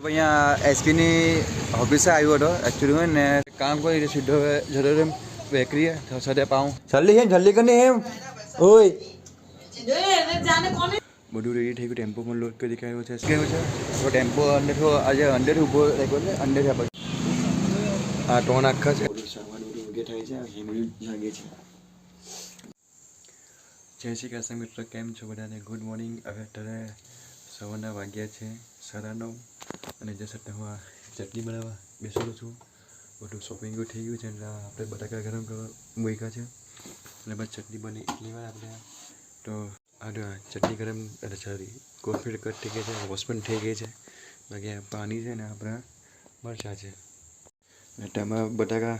અહીંયા એસપીની ઓફિસે આવ્યો હતો એકચ્યુઅલી હોય ને કામ કરી સીધો જતો એમ બેકરી સાથે પાઉં જલ્દી છે જલ્દી કરીને એમ ઓય બધું રેડી થઈ ગયું ટેમ્પોમાં લોડ કરી દેખાયો છે કેવું છે તો ટેમ્પો અંદર આજે અંદર ઊભો રાખ્યો છે અંદર છે આ ટોન આખા છે સવારે ઉગે થાય છે હિમડી લાગે છે જય શ્રી કૃષ્ણ મિત્રો કેમ છો બધાને ગુડ મોર્નિંગ હવે અત્યારે સવારના વાગ્યા છે 9:30 અને જે સટ્ટા હું ચટણી બનાવવા બેસેલો છું બધું શોપિંગ થઈ ગયું છે એટલે આપણે બટાકા ગરમ કરવા મૂક્યા છે અને બસ ચટણી બની એટલી વાર આપણે તો આ ચટણી ગરમ એટલે સોરી કોથમીર કટ થઈ ગઈ છે વોશ પણ થઈ ગઈ છે બાકી પાણી છે ને આપણા મરચાં છે અને તેમાં બટાકા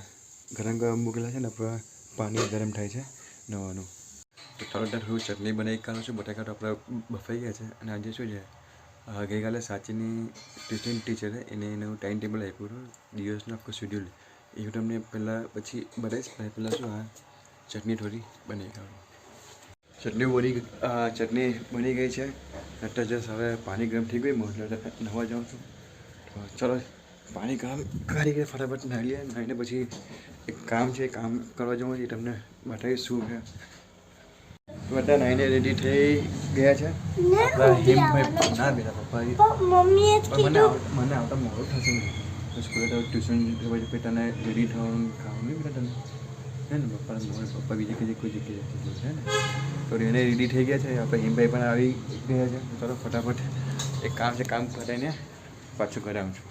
ગરમ કરવા મૂકેલા છે ને આપણા પાણી ગરમ થાય છે નવાનું તો ચાલો ત્યાં થોડું ચટણી બનાવી કાઢું છું બટાકા તો આપણા બફાઈ ગયા છે અને આજે શું છે ગઈકાલે સાચીની ટ્યુશન ટીચરે એનું ટાઈમ ટેબલ આપ્યું હતું દિવસનું આખું શેડ્યુલ એ તમને પહેલાં પછી બતાવીશ પહેલાં શું આ ચટણી થોડી બનાવી કાઢું ચટણી બની ગઈ છે એટલે જસ્ટ હવે પાણી ગરમ થઈ ગયું એટલે નવા જાઉં છું તો ચલો પાણી ગરમ કરી ગઈ ફટાફટ નાહી લઈએ નાહીને પછી એક કામ છે કામ કરવા જવું છે તમને બતાવીશ શું છે બધા નાઈને રેડી થઈ ગયા છે હિમભાઈ ના બેટા પપ્પા મને આવતા મોડું થશે ને સ્કૂલે તો ટ્યુશન તને રેડી થવાનું ખાવાનું નહીં બેટા તને હે ને પપ્પા બીજી કોઈ જગ્યાએ છે ને તો એને રેડી થઈ ગયા છે આપણે હિમભાઈ પણ આવી ગયા છે ચાલો ફટાફટ એક કામ છે કામ કરીને પાછું ઘરે આવું છું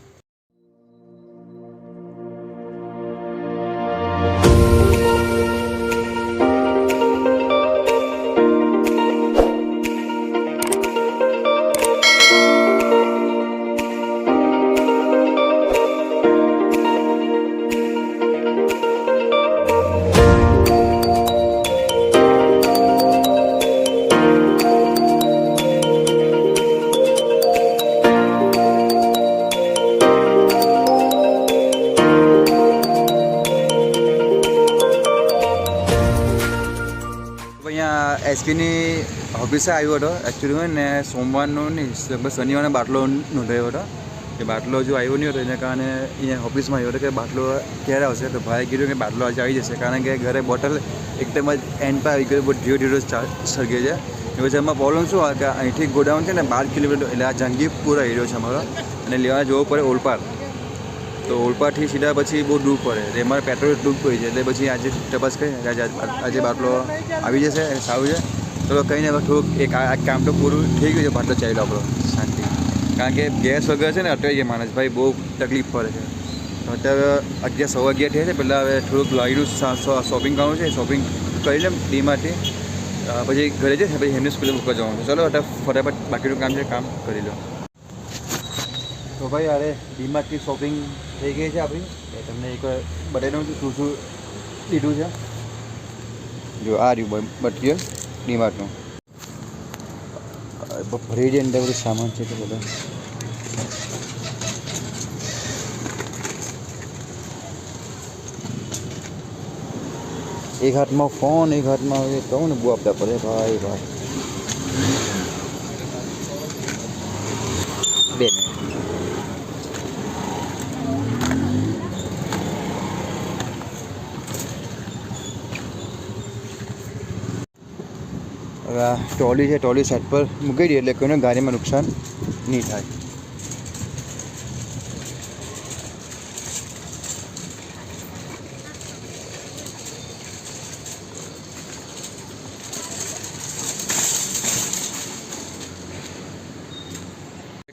એસપીની ઓફિસે આવ્યો હતો એકચ્યુઅલી હોય ને સોમવારનો નહીં લગભગ શનિવારનો બાટલો નોંધાયો હતો એ બાટલો જો આવ્યો નહીં હતો એના કારણે અહીંયા ઓફિસમાં આવ્યો હતો કે બાટલો ક્યારે આવશે તો ભાઈએ કીધું કે બાટલો આજે આવી જશે કારણ કે ઘરે બોટલ એકદમ જ એન્ડ પર આવી ગયું બહુ ધીરે ધીરે સળગે છે એ પછી એમાં પ્રોબ્લેમ શું હોય કે અહીંથી ગોડાઉન છે ને 12 કિલોમીટર એટલે આ જંગીપુર એરિયો છે અમારો અને લેવા જવો પડે ઓલપાડ તો ઓલપાડથી સીધા પછી બહુ દૂર પડે એટલે એમાં પેટ્રોલ દૂર પડી જાય એટલે પછી આજે તપાસ કરી આજે બાટલો આવી જશે સારું છે ચલો કંઈ ને થોડુંક એક આ કામ તો પૂરું થઈ ગયું છે બાટલો ચાલ્યો આપણો શાંતિ કારણ કે ગેસ વગર છે ને અટવાઈ જાય માણસ ભાઈ બહુ તકલીફ પડે છે તો અત્યારે 11 સવા 11 થયા છે પહેલાં હવે થોડુંક લાવીનું શોપિંગ કરવાનું છે શોપિંગ કરી લે ડીમાંથી પછી ઘરે જઈએ પછી એમની સ્કૂલે મૂકવા જવાનું ચલો અત્યારે ફટાફટ બાકીનું કામ છે કામ કરી લો તો ભાઈ અરે ડીમાર્ટની શોપિંગ થઈ ગઈ છે આપણી તમને એકવાર બતાવી દઉં છું શું શું લીધું છે જો આ રહ્યું મટીરિયલ ડીમાર્ટનું ભરી જાય અંદર બધું સામાન છે તો બધા એક હાથમાં ફોન એક હાથમાં કહું ને બહુ આપતા પડે ભાઈ બે મિનિટ હવે આ ટ્રોલી છે ટ્રોલી સાઈડ પર મૂકી દઈએ એટલે કોઈને ગાડીમાં નુકસાન નહીં થાય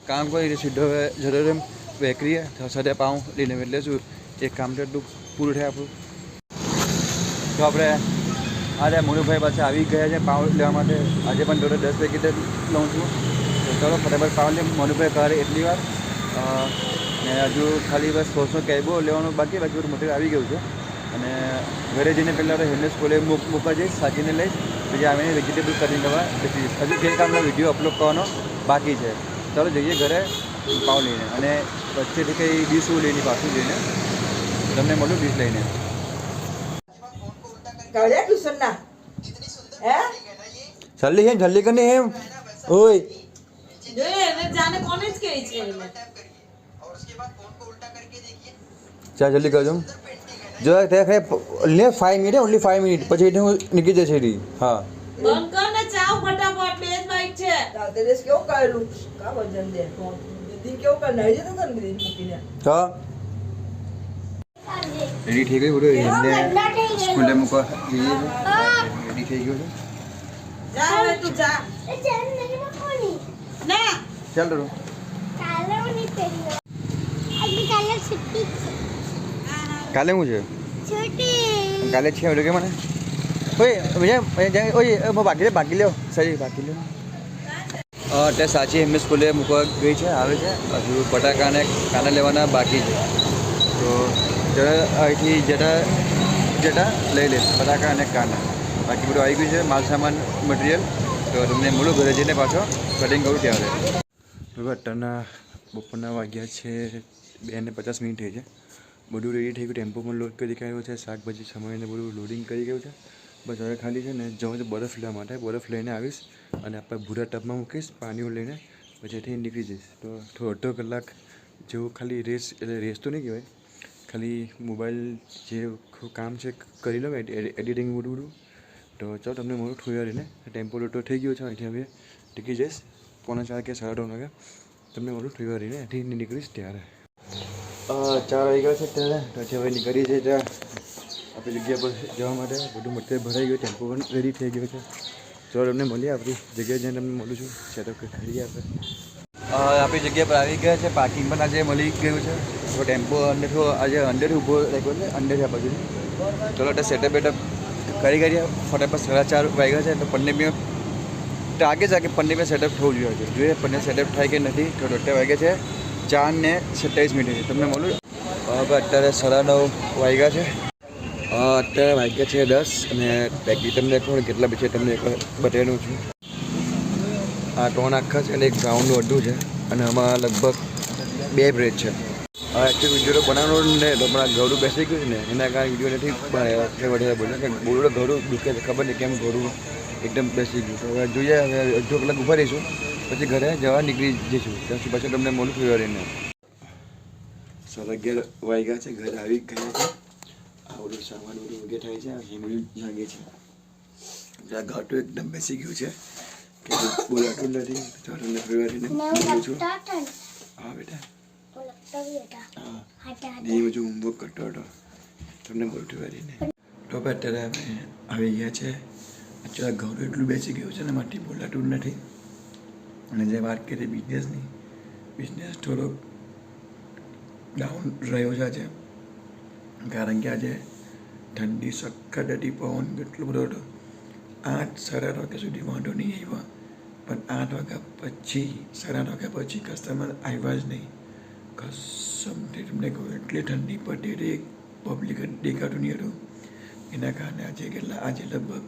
કામ કરી સીધો જતો એમ બેકરી સાથે પાઉં લઈને એટલે શું એક કામ તો એટલું પૂરું થાય આપણું તો આપણે અરે મોનુભાઈ પાસે આવી ગયા છે પાઉં લેવા માટે આજે પણ ટોટલ 10 પેકેટ લઉં છું તો ચાલો ફટાફટ પાઉં લે મોનુભાઈ કરે એટલી વાર ને હજુ ખાલી બસ સોસો કેબો લેવાનું બાકી બધું મટીરિયલ આવી ગયું છે અને ઘરે જઈને પહેલાં હેમને સ્કૂલે મૂકવા જઈશ સાચીને લઈ પછી આવીને વેજીટેબલ કટિંગ કરવા બેસી હજુ જે કામનો વિડીયો અપલોડ કરવાનો બાકી છે ચાલો જઈએ ઘરે પાઉં લઈને અને વચ્ચેથી કંઈ ડીશ લઈને પાછું જઈને તમને મળું ડીશ લઈને જલ્દી છે જલ્દી કરીને એમ ઓય ચાલ જલ્દી કરજો જો તે લે 5 મિનિટ ઓનલી 5 મિનિટ પછી હું નીકળી જશે રી હા બંધ કર ને ચાવ ફટાફટ બે જ બાઈક છે તાતે દેશ કેવું કર્યું કા વજન દે દીદી કેવું કર નઈ જતો તને દીદી મૂકીને હા રેડી થઈ ગઈ બોલો એમને સ્કૂલે મૂકવા જઈએ રેડી થઈ ગયો છે જા હવે તું જા ના ચાલ તો કાલે હું છે કાલે છે કે મને ઓય બાકી લ્યો સરી બાકી લ્યો અત્યારે સાચી એમની સ્કૂલે મૂકવા ગઈ છે આવે છે હજુ બટાકાને કાના લેવાના બાકી છે તો અહીંથી જટા લઈ લે બટાકા અને કાના બાકી બધું આવી ગયું છે માલ સામાન મટીરિયલ તો તમને મળું ઘરે જઈને પાછો કટિંગ કરું ત્યારે હવે અત્યારના બપોરના વાગ્યા છે 2:50 થઈ છે બધું રેડી થઈ ગયું ટેમ્પોમાં લોડ કરી દેખાયો છે શાકભાજી સમયને બધું લોડિંગ કરી ગયું છે બસ હવે ખાલી છે ને જવું છે બરફ લેવા માટે બરફ લઈને આવીશ અને આપણે ભૂરા ટબમાં મૂકીશ પાણીઓ લઈને પછી એથી નીકળી જઈશ તો થોડો 1.5 કલાક જેવું ખાલી રેસ એટલે રેસ તો નહીં કહેવાય ખાલી મોબાઈલ જે કામ છે કરી લો એડિટિંગ બધું તો ચાલો તમને મારું ઠોયારીને ટેમ્પો લોટો થઈ ગયો છે અહીંથી હવે ટીકી જઈશ 3:45 કે 3:30 વાગે તમને મારું ઠોયારીને અહીંથી નીકળીશ ત્યારે 4 વાગી ગયા છે ત્યારે પછી હવે નીકળી છે ત્યાં આપણી જગ્યા પર જવા માટે બધું મટીરિયલ ભરાઈ ગયું ટેમ્પો પણ રેડી થઈ ગયો છે ચાલો તમને મળીએ આપણી જગ્યાએ જઈને તમને મળું છું સેટઅપ કરીએ આપણે આપણી જગ્યા પર આવી ગયા છે પાર્કિંગ પણ આજે મળી ગયું છે તો ટેમ્પો અંદરથી આજે અંદરથી ઊભો રાખ્યો છે અંદરથી આ બાજુ ચલો એટલે સેટઅપ બેટઅપ કરી ફટાફટ 4:30 વાગ્યા છે તો પંદર મિનિટ ટાર્ગેટ છે કે 15 મિનિટ સેટઅપ થવું જોઈએ 15 સેટઅપ થાય કે નથી તો 8 વાગ્યા છે 4:27 તમને મળું હવે અત્યારે 9:30 વાગ્યા છે અત્યારે વાગ્યા છે 10 અને બાકી તમને કહું કેટલા બચે તમને એક બતાવેલું છું આ 3 આખા છે અને એક ગ્રાઉન્ડનું અડધું છે અને આમાં લગભગ 2 બ્રેડ છે એકચ્યુઅલી વિડીયો બનાવવાનો ને તો પણ ઘરું બેસી ગયું છે ને એના કારણે વિડીયો નથી બનાવ્યો વધારે બોલ્યો કે બોલું ઘરું દુખે છે ખબર નહીં કેમ ઘરું એકદમ બેસી ગયું તો હવે જોઈએ હવે અડધો કલાક ઊભા રહીશું પછી ઘરે જવા નીકળી જઈશું ત્યાં સુધી પાછું તમને મોડું થયું રહીને 11:30 વાગ્યા છે ઘરે આવી ગયા છે આ બધું સામાન બધું વગે થાય છે હિમલી લાગે છે ત્યાં ઘાટું એકદમ બેસી ગયું છે કે બોલાતું નથી તો તમને ફેરવાડીને બોલું છું હા બેટા હા ધીમે જો હોમવર્ક કરતો હતો તમને બોલું ફેરવાડીને તો અત્યારે અમે આવી ગયા છે અત્યારે ઘરું એટલું બેસી ગયું છે ને માટી બોલાતું નથી અને જે વાત કરીએ બિઝનેસની બિઝનેસ થોડોક ડાઉન રહ્યો છે આજે કારણ કે આજે ઠંડી સખત હતી પવન એટલો બધો હતો 8-8:30 વાગ્યા સુધી વાંધો નહીં આવ્યા પણ 8 વાગ્યા પછી 8:30 વાગ્યા પછી કસ્ટમર આવ્યા જ નહીં કસમથી તમને કહું એટલી ઠંડી પડતી હતી પબ્લિક દેખાતું નહીં હતું એના કારણે આજે લગભગ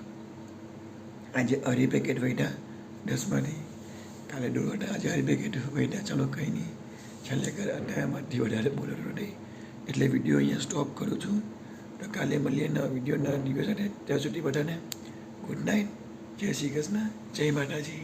આજે 2.5 પેકેટ વૈધા 10માંથી કાલે 1.5 હતા આજે 2.5 પેકેટ વૈધા ચાલો કંઈ નહીં છેલ્લે કરે અઠવાડિયામાંથી વધારે બોલતો નહીં એટલે વિડીયો અહીંયા સ્ટોપ કરું છું તો કાલે મળીએ નવા વિડીયોના દિવસ સાથે ત્યાં સુધી બધાને ગુડ નાઇટ જય શ્રી કૃષ્ણ જય માતાજી